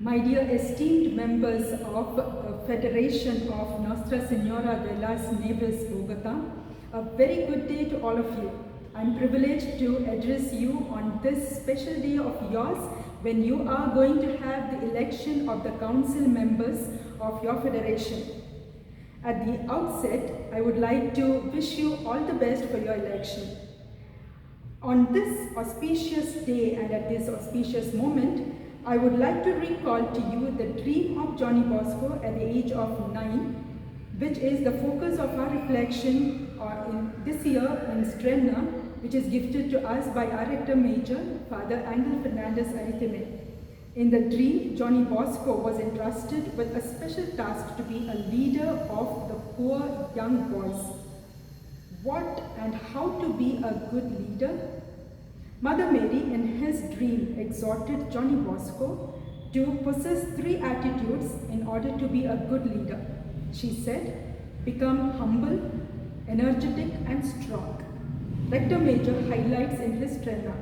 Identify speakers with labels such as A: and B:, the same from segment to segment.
A: My dear esteemed members of the Federation of Nostra Senora de las Nieves, Bogota, a very good day to all of you. I'm privileged to address you on this special day of yours when you are going to have the election of the council members of your federation. At the outset, I would like to wish you all the best for your election. On this auspicious day and at this auspicious moment, I would like to recall to you the dream of Johnny Bosco at the age of 9, which is the focus of our reflection in this year in Strenna, which is gifted to us by our Rector Major, Father Angel Fernandez Aritime. In the dream, Johnny Bosco was entrusted with a special task to be a leader of the poor young boys. What and how to be a good leader? Mother Mary, in his dream, exhorted Johnny Bosco to possess 3 attitudes in order to be a good leader. She said, become humble, energetic and strong. Rector Major highlights in his Strenna,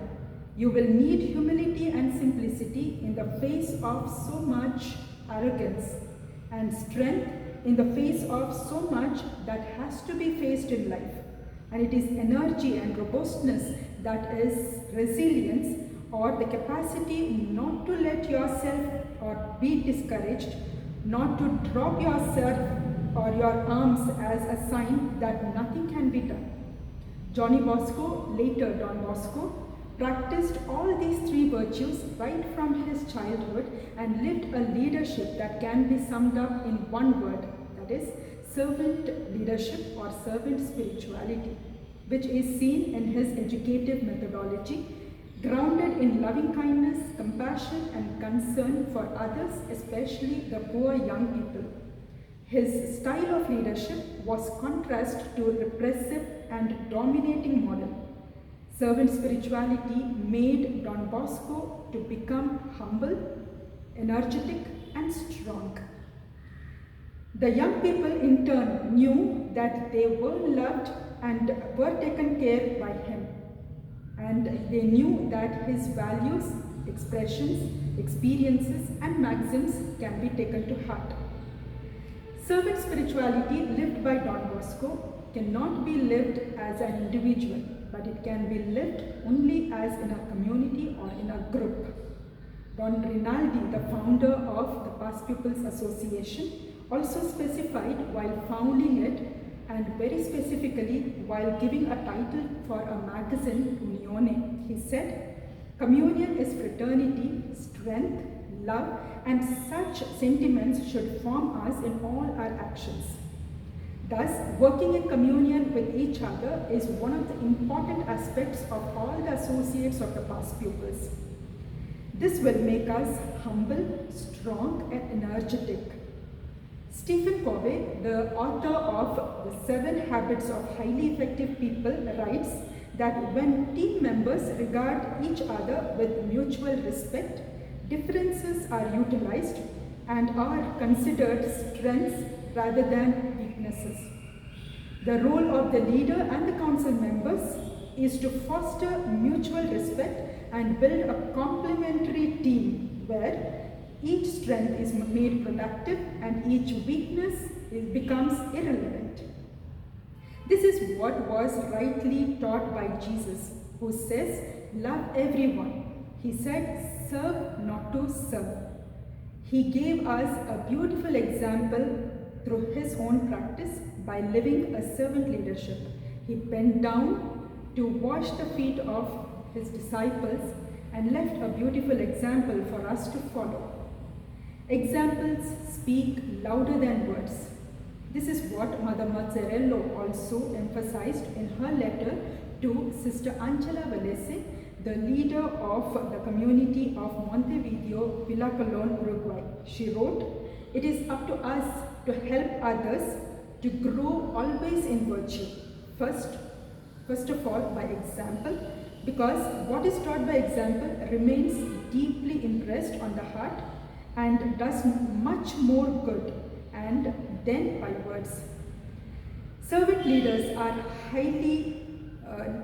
A: you will need humility and simplicity in the face of so much arrogance, and strength in the face of so much that has to be faced in life. And it is energy and robustness that is resilience, or the capacity not to let yourself or be discouraged, not to drop yourself or your arms as a sign that nothing can be done. Johnny Bosco, later Don Bosco, practiced all these 3 virtues right from his childhood and lived a leadership that can be summed up in one word, that is servant leadership or servant spirituality, which is seen in his educative methodology, grounded in loving kindness, compassion and concern for others, especially the poor young people. His style of leadership was contrast to repressive and dominating model. Servant spirituality made Don Bosco to become humble, energetic and strong. The young people in turn knew that they were loved and were taken care by him, and they knew that his values, expressions, experiences and maxims can be taken to heart. Servant spirituality lived by Don Bosco cannot be lived as an individual, but it can be lived only as in a community or in a group. Don Rinaldi, the founder of the Past Pupils Association, also specified while founding it, and very specifically while giving a title for a magazine to Unione, he said, communion is fraternity, strength, love, and such sentiments should form us in all our actions. Thus, working in communion with each other is one of the important aspects of all the associates of the past pupils. This will make us humble, strong, and energetic. Stephen Covey, the author of The 7 Habits of Highly Effective People, writes that when team members regard each other with mutual respect, differences are utilized and are considered strengths rather than weaknesses. The role of the leader and the council members is to foster mutual respect and build a complementary team where each strength is made productive and each weakness becomes irrelevant. This is what was rightly taught by Jesus, who says, love everyone. He said, serve not to serve. He gave us a beautiful example through his own practice by living a servant leadership. He bent down to wash the feet of his disciples and left a beautiful example for us to follow. Examples speak louder than words. This is what Mother Mazzarello also emphasized in her letter to Sister Angela Valese, the leader of the community of Montevideo, Villa Colon, Uruguay. She wrote, it is up to us to help others to grow always in virtue. First of all, by example, because what is taught by example remains deeply impressed on the heart and does much more good and then by words. Servant leaders are highly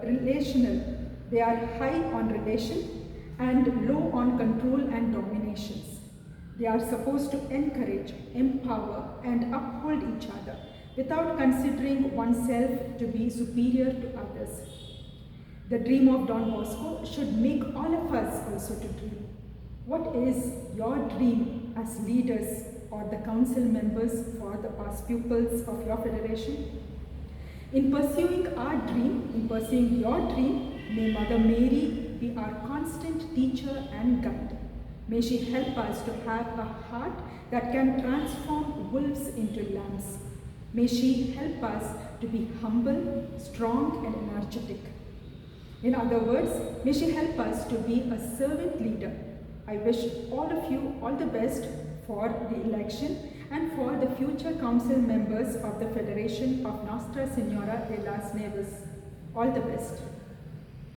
A: relational. They are high on relation and low on control and dominations. They are supposed to encourage, empower, and uphold each other without considering oneself to be superior to others. The dream of Don Bosco should make all of us also to dream. What is your dream as leaders or the council members for the past pupils of your federation? In pursuing our dream, in pursuing your dream, may Mother Mary be our constant teacher and guide. May she help us to have a heart that can transform wolves into lambs. May she help us to be humble, strong, and energetic. In other words, may she help us to be a servant leader. I wish all of you all the best for the election and for the future council members of the Federation of Nostra Senora de las Nieves. All the best.